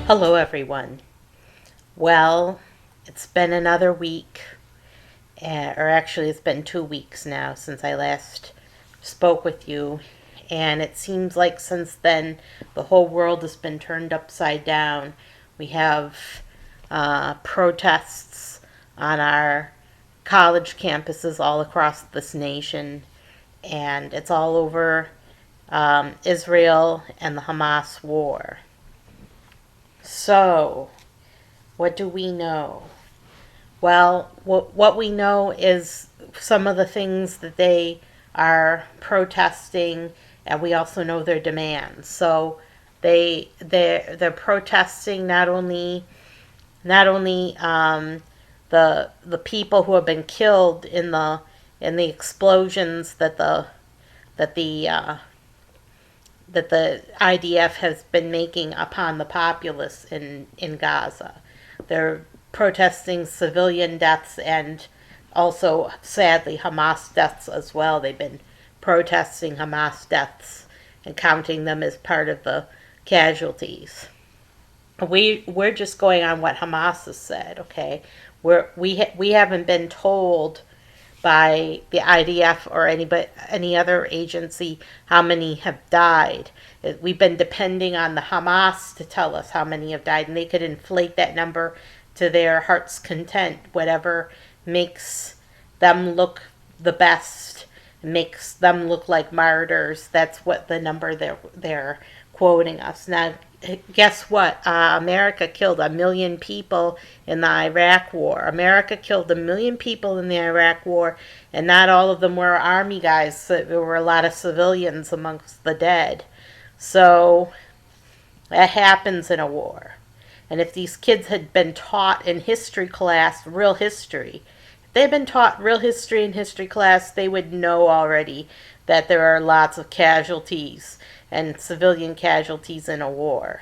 Hello, everyone. Well, it's been another week, or actually, it's been 2 weeks now since I last spoke with you, and it seems like since then the whole world has been turned upside down. We have protests on our college campuses all across this nation, and it's all over Israel and the Hamas war. So, what do we know? Well, what we know is some of the things that they are protesting, and we also know their demands. So they're protesting not only the people who have been killed in the explosions that the that the IDF has been making upon the populace in Gaza. They're protesting civilian deaths and also, sadly, Hamas deaths as well. They've been protesting Hamas deaths and counting them as part of the casualties. We're just going on what Hamas has said, okay? We haven't been told by the IDF or any other agency how many have died. We've been depending on the Hamas to tell us how many have died, and they could inflate that number to their heart's content, whatever makes them look the best, makes them look like martyrs. That's what the number they're quoting us. Now, guess what? America killed 1 million people in the Iraq War. America killed 1 million people in the Iraq War, and not all of them were army guys. There were a lot of civilians amongst the dead. So that happens in a war. And if these kids had been taught in history class real history, if they'd been taught real history in history class, they would know already that there are lots of casualties and civilian casualties in a war,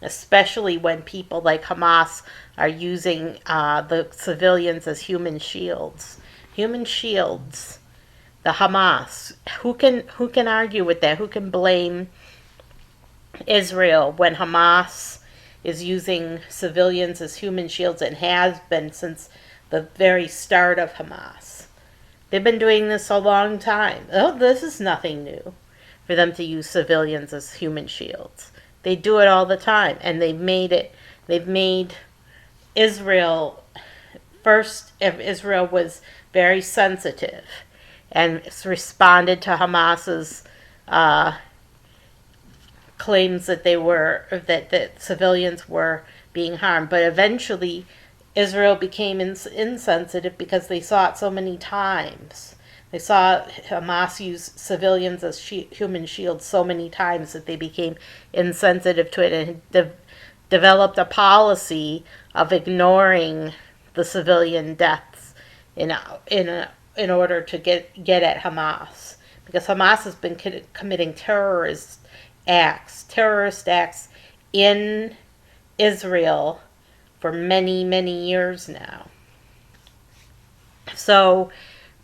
especially when people like Hamas are using the civilians as human shields. Human shields. The Hamas. Who can argue with that? Who can blame Israel when Hamas is using civilians as human shields and has been since the very start of Hamas? They've been doing this a long time. Oh, this is nothing new for them to use civilians as human shields. They do it all the time, and they've made Israel, first, if Israel was very sensitive and responded to Hamas's claims that that civilians were being harmed, but eventually Israel became insensitive because they saw it so many times. They saw Hamas use civilians as human shields so many times that they became insensitive to it and developed a policy of ignoring the civilian deaths in order to get at Hamas, because Hamas has been committing terrorist acts in Israel for many, many years now. So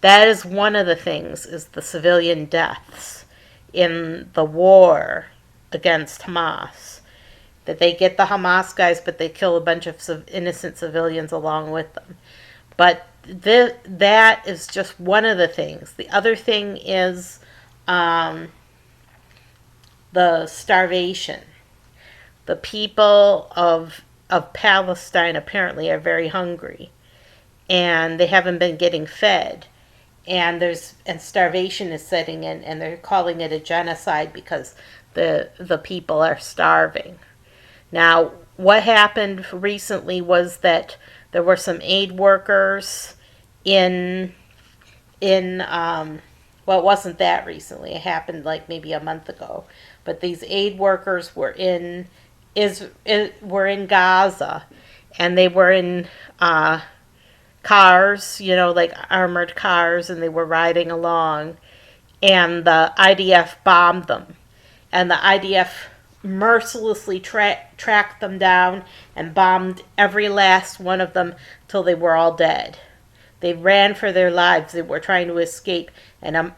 that is one of the things, is the civilian deaths in the war against Hamas. That they get the Hamas guys, but they kill a bunch of innocent civilians along with them. But that is just one of the things. The other thing is the starvation. The people of Palestine apparently are very hungry, and they haven't been getting fed. And starvation is setting in, and they're calling it a genocide because the people are starving. Now, what happened recently was that there were some aid workers in well, it wasn't that recently. It happened like maybe a month ago. But these aid workers were in Gaza, and they were in cars, like armored cars, and they were riding along, and the IDF bombed them. And the IDF mercilessly tracked them down and bombed every last one of them till they were all dead. They ran for their lives. They were trying to escape, and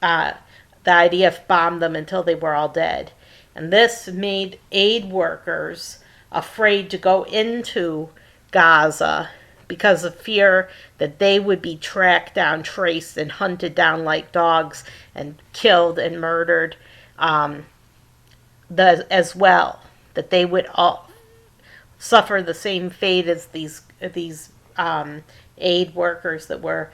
the IDF bombed them until they were all dead. And this made aid workers afraid to go into Gaza because of fear that they would be tracked down, traced, and hunted down like dogs and killed and murdered as well. That they would all suffer the same fate as these aid workers that were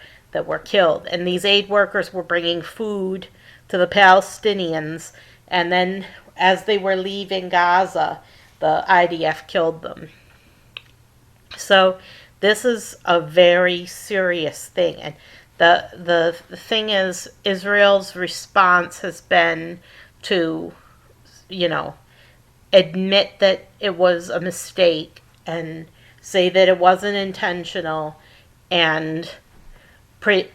killed. And these aid workers were bringing food to the Palestinians, and then as they were leaving Gaza, the IDF killed them. So this is a very serious thing. And the thing is, Israel's response has been to, admit that it was a mistake and say that it wasn't intentional, and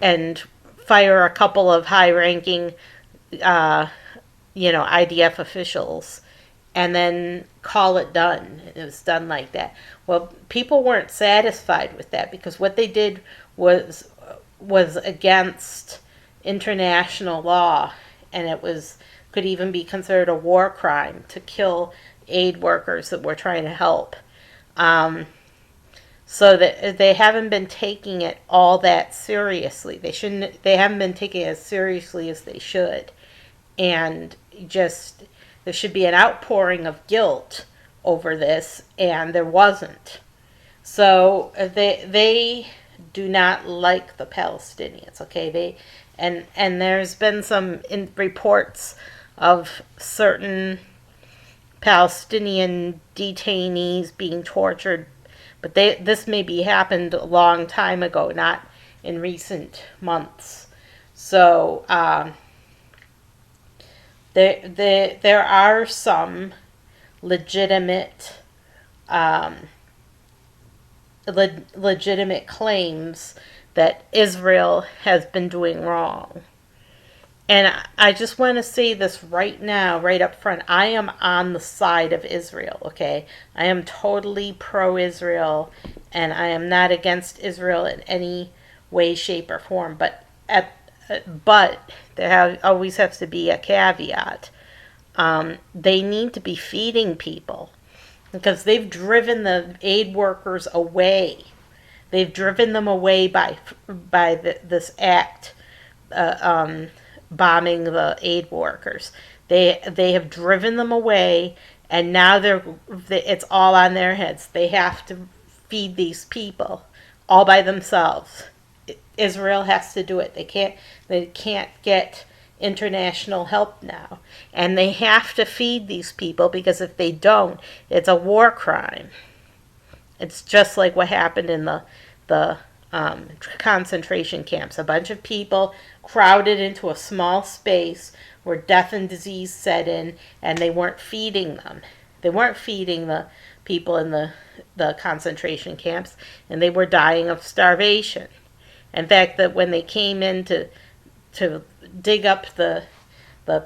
and fire a couple of high-ranking, IDF officials, and then call it done. It was done like that. Well, people weren't satisfied with that because what they did was against international law, and it could even be considered a war crime to kill aid workers that were trying to help. So that they haven't been taking it all that seriously. They haven't been taking it as seriously as they should. And just, there should be an outpouring of guilt over this, and there wasn't. So they do not like the Palestinians, okay? And there's been some reports of certain Palestinian detainees being tortured, but this maybe happened a long time ago, not in recent months. So there are some legitimate claims that Israel has been doing wrong. And I just want to say this right now, right up front. I am on the side of Israel, okay? I am totally pro-Israel, and I am not against Israel in any way, shape, or form. But there always has to be a caveat. They need to be feeding people, because they've driven the aid workers away. They've driven them away by this act, bombing the aid workers. They have driven them away, and now it's all on their heads. They have to feed these people all by themselves. Israel has to do it. They can't get international help now, and they have to feed these people, because if they don't, it's a war crime. It's just like what happened in the concentration camps. A bunch of people crowded into a small space where death and disease set in, and they weren't feeding them. They weren't feeding the people in the concentration camps, and they were dying of starvation. In fact, that when they came in to dig up the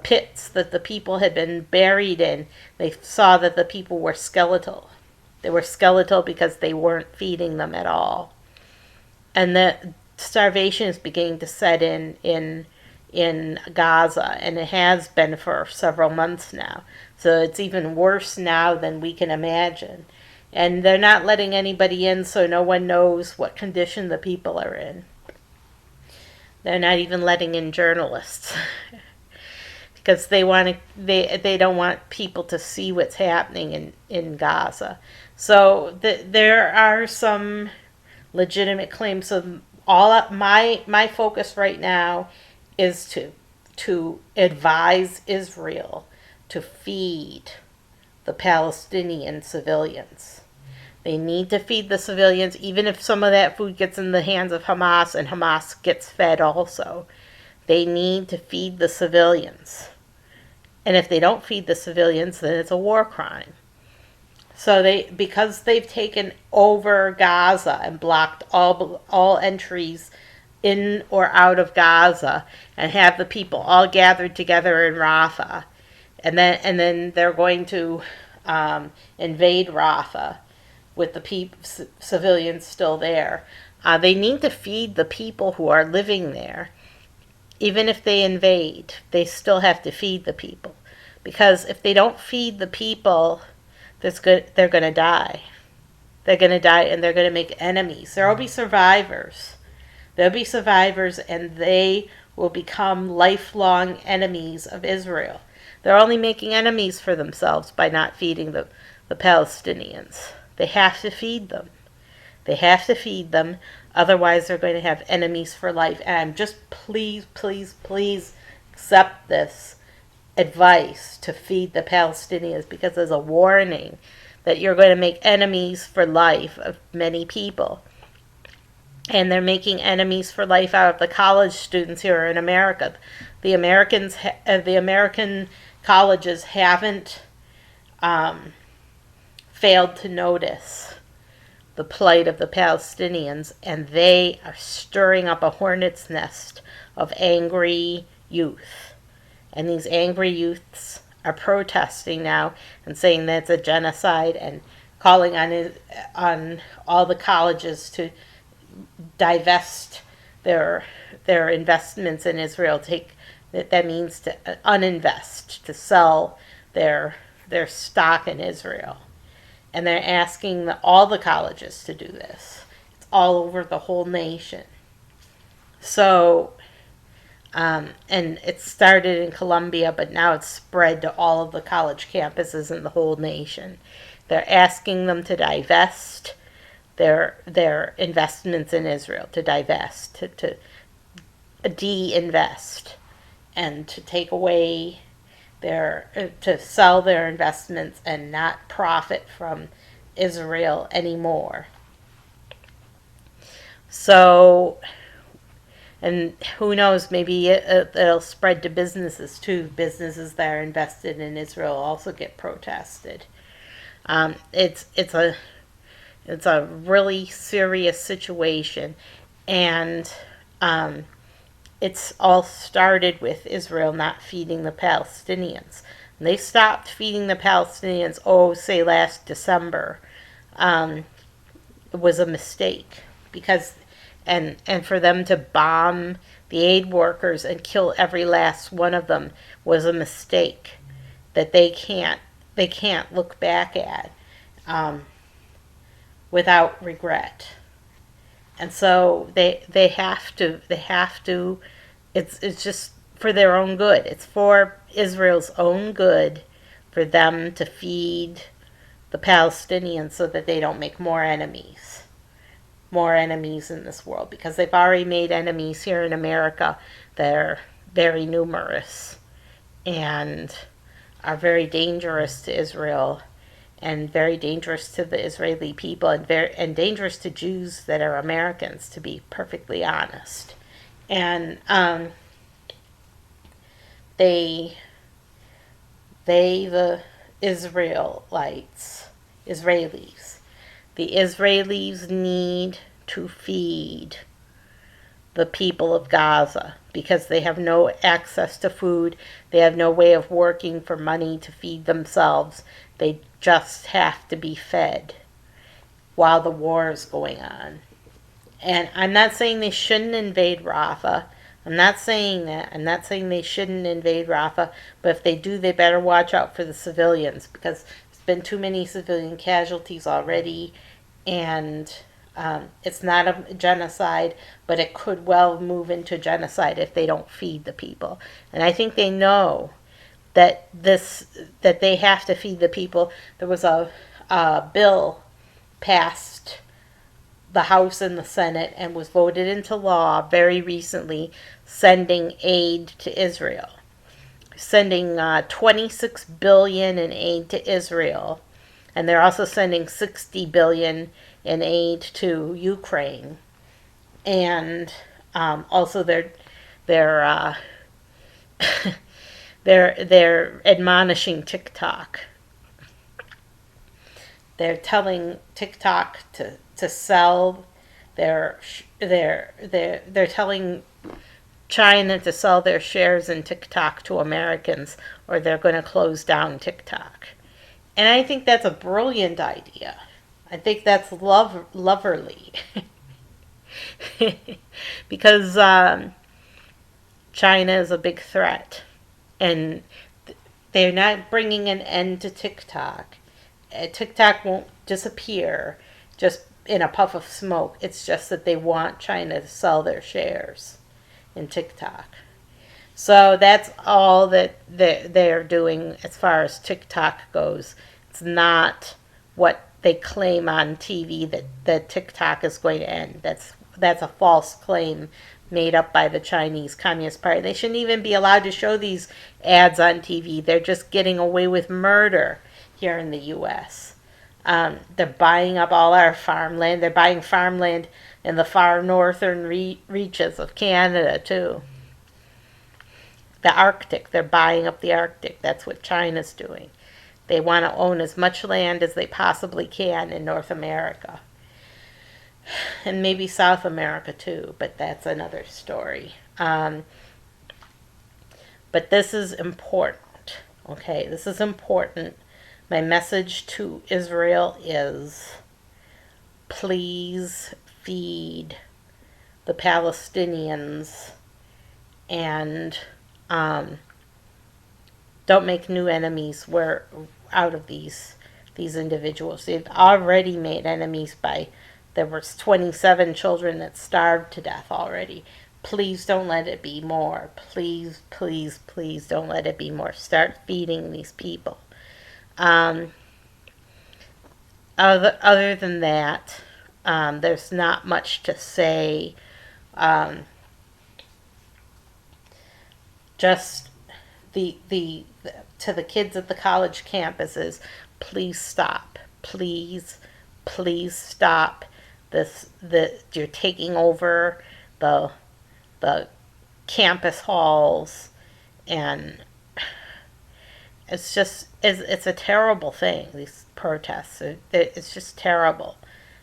pits that the people had been buried in, they saw that the people were skeletal. They were skeletal because they weren't feeding them at all. And the starvation is beginning to set in Gaza, and it has been for several months now. So it's even worse now than we can imagine. And they're not letting anybody in, so no one knows what condition the people are in. They're not even letting in journalists because they don't want people to see what's happening in Gaza. So there are some legitimate claims. So my focus right now is to advise Israel to feed the Palestinian civilians. They need to feed the civilians, even if some of that food gets in the hands of Hamas and Hamas gets fed also. They need to feed the civilians. And if they don't feed the civilians, then it's a war crime. So because they've taken over Gaza and blocked all entries in or out of Gaza, and have the people all gathered together in Rafah, and then they're going to invade Rafah with the civilians still there. They need to feed the people who are living there. Even if they invade, they still have to feed the people. Because if they don't feed the people, they're going to die. They're going to die, and they're going to make enemies. There will be survivors. There'll be survivors, and they will become lifelong enemies of Israel. They're only making enemies for themselves by not feeding the Palestinians. They have to feed them. They have to feed them, otherwise they're going to have enemies for life. And just please, please, please accept this advice to feed the Palestinians, because there's a warning that you're going to make enemies for life of many people. And they're making enemies for life out of the college students here in America. The American colleges haven't failed to notice the plight of the Palestinians, and they are stirring up a hornet's nest of angry youth. And these angry youths are protesting now and saying that it's a genocide, and calling on all the colleges to divest their investments in Israel. That means to uninvest, to sell their stock in Israel. And they're asking all the colleges to do this. It's all over the whole nation. So, and it started in Columbia, but now it's spread to all of the college campuses in the whole nation. They're asking them to divest their investments in Israel, to divest, to de-invest, and to take away to sell their investments and not profit from Israel anymore. So, and who knows, maybe it'll spread to businesses too. Businesses that are invested in Israel also get protested. It's a really serious situation, and it's all started with Israel not feeding the Palestinians. And they stopped feeding the Palestinians, say last December. It was a mistake, because and for them to bomb the aid workers and kill every last one of them was a mistake that they can't look back at without regret. And so they have to it's just for their own good. It's for Israel's own good for them to feed the Palestinians so that they don't make more enemies in this world, because they've already made enemies here in America that are very numerous and are very dangerous to Israel, and very dangerous to the Israeli people, and dangerous to Jews that are Americans, to be perfectly honest. And the Israelis need to feed the people of Gaza, because they have no access to food. They have no way of working for money to feed themselves. They just have to be fed while the war is going on. And I'm not saying they shouldn't invade Rafah. I'm not saying that. I'm not saying they shouldn't invade Rafah. But if they do, they better watch out for the civilians, because there's been too many civilian casualties already. And it's not a genocide, but it could well move into genocide if they don't feed the people. And I think they know that they have to feed the people. There was a bill passed the House and the Senate and was voted into law very recently, sending aid to Israel, sending $26 billion in aid to Israel, and they're also sending $60 billion in aid to Ukraine, and also they're they're admonishing TikTok. They're telling TikTok to sell they're telling China to sell their shares in TikTok to Americans, or they're going to close down TikTok. And I think that's a brilliant idea. I think that's loverly. Because China is a big threat. And they're not bringing an end to TikTok. TikTok won't disappear just in a puff of smoke. It's just that they want China to sell their shares in TikTok. So that's all that they're doing as far as TikTok goes. It's not what they claim on TV that TikTok is going to end. That's a false claim made up by the Chinese Communist Party. They shouldn't even be allowed to show these ads on TV. They're just getting away with murder here in the U.S. They're buying up all our farmland. They're buying farmland in the far northern reaches of Canada, too. The Arctic. They're buying up the Arctic. That's what China's doing. They want to own as much land as they possibly can in North America. And maybe South America too, but that's another story. But this is important. Okay, this is important. My message to Israel is please feed the Palestinians and don't make new enemies out of these individuals. They've already made enemies by there was 27 children that starved to death already. Please don't let it be more. Please, please, please don't let it be more. Start feeding these people. Other than that, there's not much to say. Just the to the kids at the college campuses, please stop. Please stop this. You're taking over the campus halls, and it's a terrible thing. These protests, it's just terrible.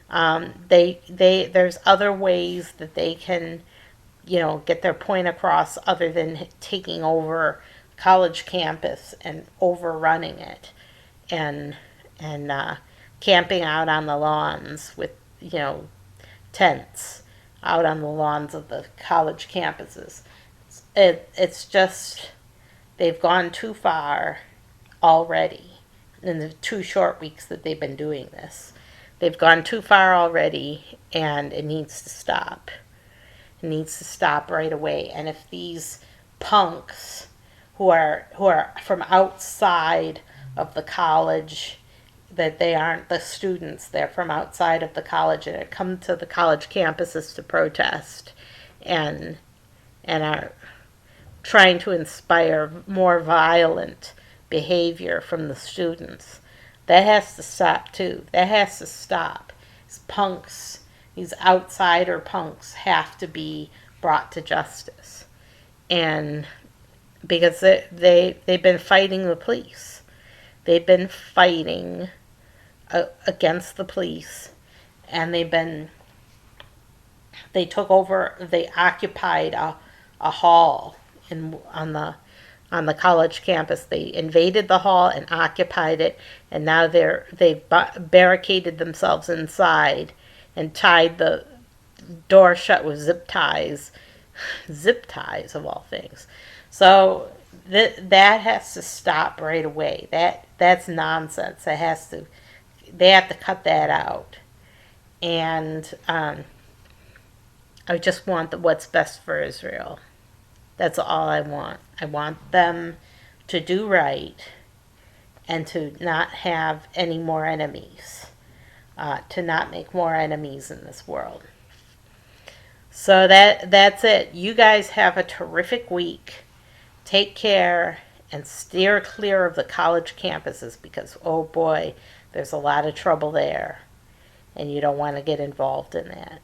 There's other ways that they can, get their point across other than taking over college campus and overrunning it, and camping out on the lawns with tents out on the lawns of the college campuses. It's just they've gone too far already in the 2 short weeks that they've been doing this. They've gone too far already, and it needs to stop. It needs to stop right away. And if these punks who are from outside of the college, that they aren't the students, they're from outside of the college and come to the college campuses to protest and are trying to inspire more violent behavior from the students. That has to stop too. That has to stop. These punks, these outsider punks have to be brought to justice. And because they've been fighting the police. They've been fighting against the police, and they occupied a hall on the college campus. They invaded the hall and occupied it, and now they've barricaded themselves inside and tied the door shut with zip ties of all things. So that has to stop right away. That's nonsense. They have to cut that out. And I just want what's best for Israel. That's all I want. I want them to do right and to not have any more enemies, to not make more enemies in this world. So that's it. You guys have a terrific week. Take care and steer clear of the college campuses because, oh boy, there's a lot of trouble there, and you don't want to get involved in that.